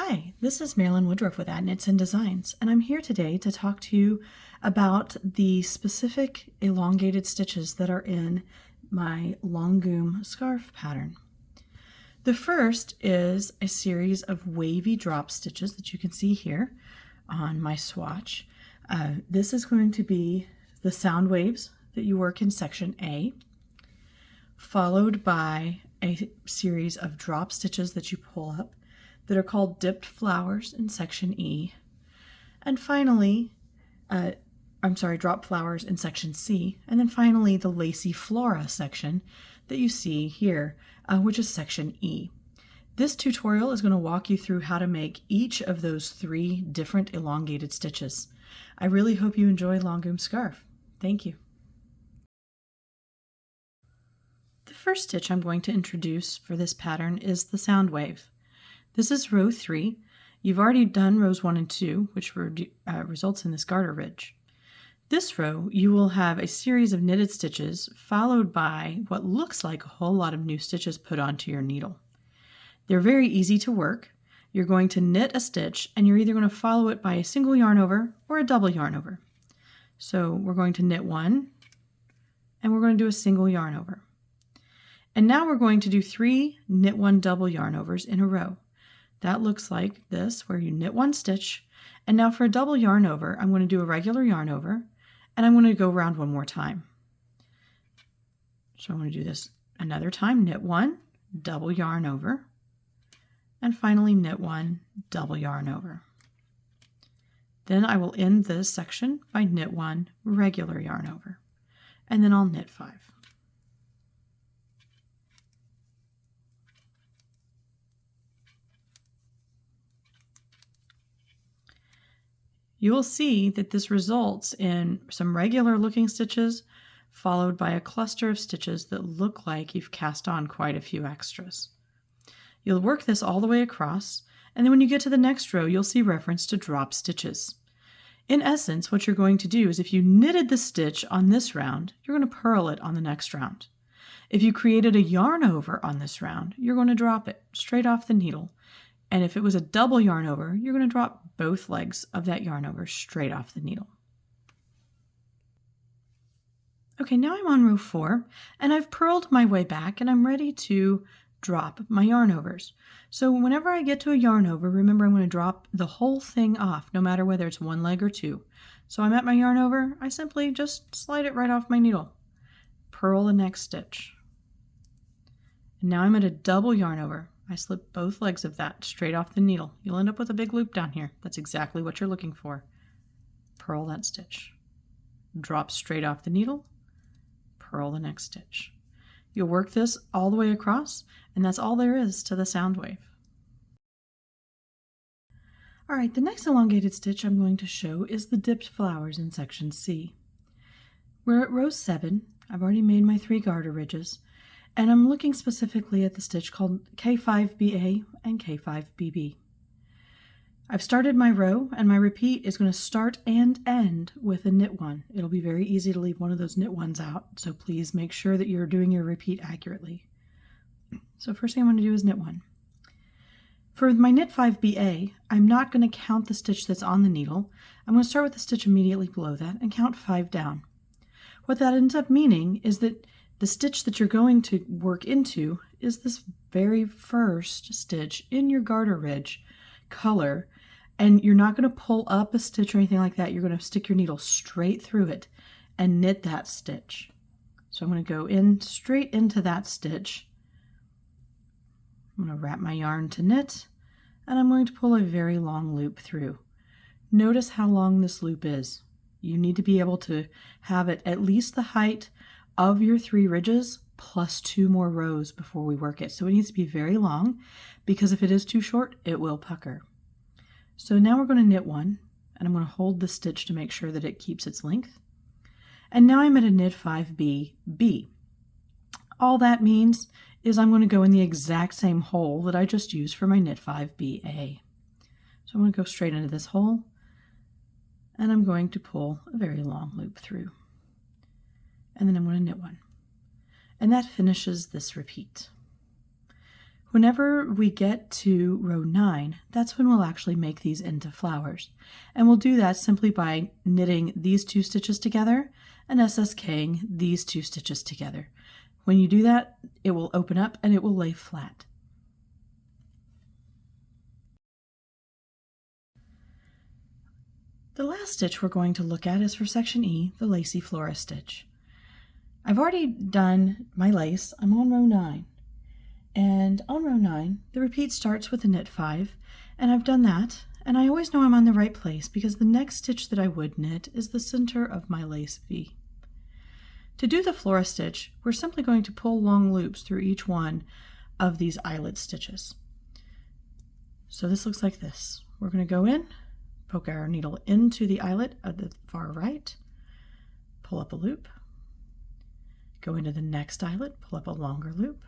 Hi, this is Marilyn Woodruff with At Knits and Designs, and I'm here today to talk to you about the specific elongated stitches that are in my Longum scarf pattern. The first is a series of wavy drop stitches that you can see here on my swatch. This is going to be the sound waves that you work in section A, followed by a series of drop stitches that you pull up that are called dipped flowers in section E, and finally, drop flowers in section C, and then finally the lacy flora section that you see here, which is section E. This tutorial is going to walk you through how to make each of those three different elongated stitches. I really hope you enjoy Longum Scarf. Thank you. The first stitch I'm going to introduce for this pattern is the sound wave. This is row 3. You've already done rows 1 and 2, which results in this garter ridge. This row, you will have a series of knitted stitches followed by what looks like a whole lot of new stitches put onto your needle. They're very easy to work. You're going to knit a stitch, and you're either going to follow it by a single yarn over or a double yarn over. So we're going to knit one, and we're going to do a single yarn over. And now we're going to do 3 knit one double yarn overs in a row. That looks like this, where you knit one stitch, and now for a double yarn over, I'm going to do a regular yarn over, and I'm going to go around one more time. So I'm going to do this another time, knit one, double yarn over, and finally knit one, double yarn over. Then I will end this section by knit one, regular yarn over, and then I'll knit 5. You will see that this results in some regular looking stitches followed by a cluster of stitches that look like you've cast on quite a few extras. You'll work this all the way across, and then when you get to the next row, you'll see reference to drop stitches. In essence, what you're going to do is if you knitted the stitch on this round, you're going to purl it on the next round. If you created a yarn over on this round, you're going to drop it straight off the needle. And if it was a double yarn over, you're going to drop both legs of that yarn over straight off the needle. Okay, now I'm on row 4, and I've purled my way back, and I'm ready to drop my yarn overs. So whenever I get to a yarn over, remember I'm going to drop the whole thing off, no matter whether it's one leg or two. So I'm at my yarn over, I simply just slide it right off my needle. Purl the next stitch. And now I'm at a double yarn over. I slip both legs of that straight off the needle. You'll end up with a big loop down here. That's exactly what you're looking for. Purl that stitch. Drop straight off the needle. Purl the next stitch. You'll work this all the way across, and that's all there is to the sound wave. All right, the next elongated stitch I'm going to show is the dipped flowers in section C. We're at row 7. I've already made my 3 garter ridges. And I'm looking specifically at the stitch called K5BA and K5BB. I've started my row, and my repeat is going to start and end with a knit one. It'll be very easy to leave one of those knit ones out, so please make sure that you're doing your repeat accurately. So first thing I'm going to do is knit one. For my knit 5BA, I'm not going to count the stitch that's on the needle. I'm going to start with the stitch immediately below that and count 5 down. What that ends up meaning is that the stitch that you're going to work into is this very first stitch in your garter ridge color, and you're not going to pull up a stitch or anything like that. You're going to stick your needle straight through it and knit that stitch. So I'm going to go in straight into that stitch. I'm going to wrap my yarn to knit, and I'm going to pull a very long loop through. Notice how long this loop is. You need to be able to have it at least the height of your 3 ridges plus 2 more rows before we work it. So it needs to be very long, because if it is too short, it will pucker. So now we're going to knit one, and I'm going to hold the stitch to make sure that it keeps its length. And now I'm at a knit 5BB. All that means is I'm going to go in the exact same hole that I just used for my knit 5BA. So I'm going to go straight into this hole, and I'm going to pull a very long loop through. And then I'm going to knit one. And that finishes this repeat. Whenever we get to row 9, that's when we'll actually make these into flowers. And we'll do that simply by knitting these 2 stitches together and SSKing these 2 stitches together. When you do that, it will open up and it will lay flat. The last stitch we're going to look at is for section E, the lacy flora stitch. I've already done my lace. I'm on row 9. And on row 9, the repeat starts with a knit 5, and I've done that, and I always know I'm on the right place because the next stitch that I would knit is the center of my lace V. To do the flora stitch, we're simply going to pull long loops through each one of these eyelet stitches. So this looks like this. We're going to go in, poke our needle into the eyelet at the far right, pull up a loop, go into the next eyelet, pull up a longer loop,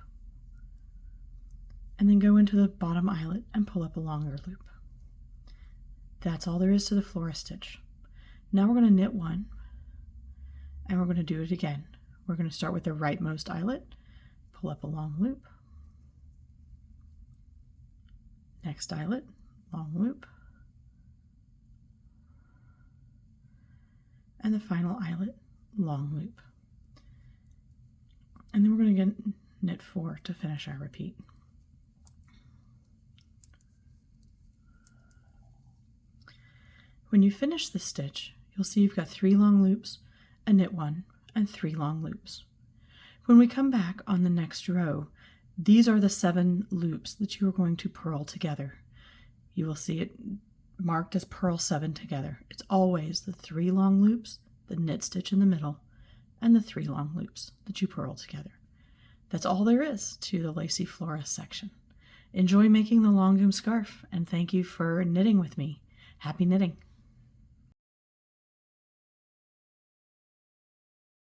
and then go into the bottom eyelet and pull up a longer loop. That's all there is to the flora stitch. Now we're going to knit 1, and we're going to do it again. We're going to start with the rightmost eyelet, pull up a long loop, next eyelet, long loop, and the final eyelet, long loop. And then we're going to knit 4 to finish our repeat. When you finish the stitch, you'll see you've got 3 long loops, a knit 1, and 3 long loops. When we come back on the next row, these are the 7 loops that you are going to purl together. You will see it marked as purl 7 together. It's always the 3 long loops, the knit stitch in the middle, and the 3 long loops that you purl together. That's all there is to the Lacy Flora section. Enjoy making the Longum scarf, and thank you for knitting with me. Happy knitting!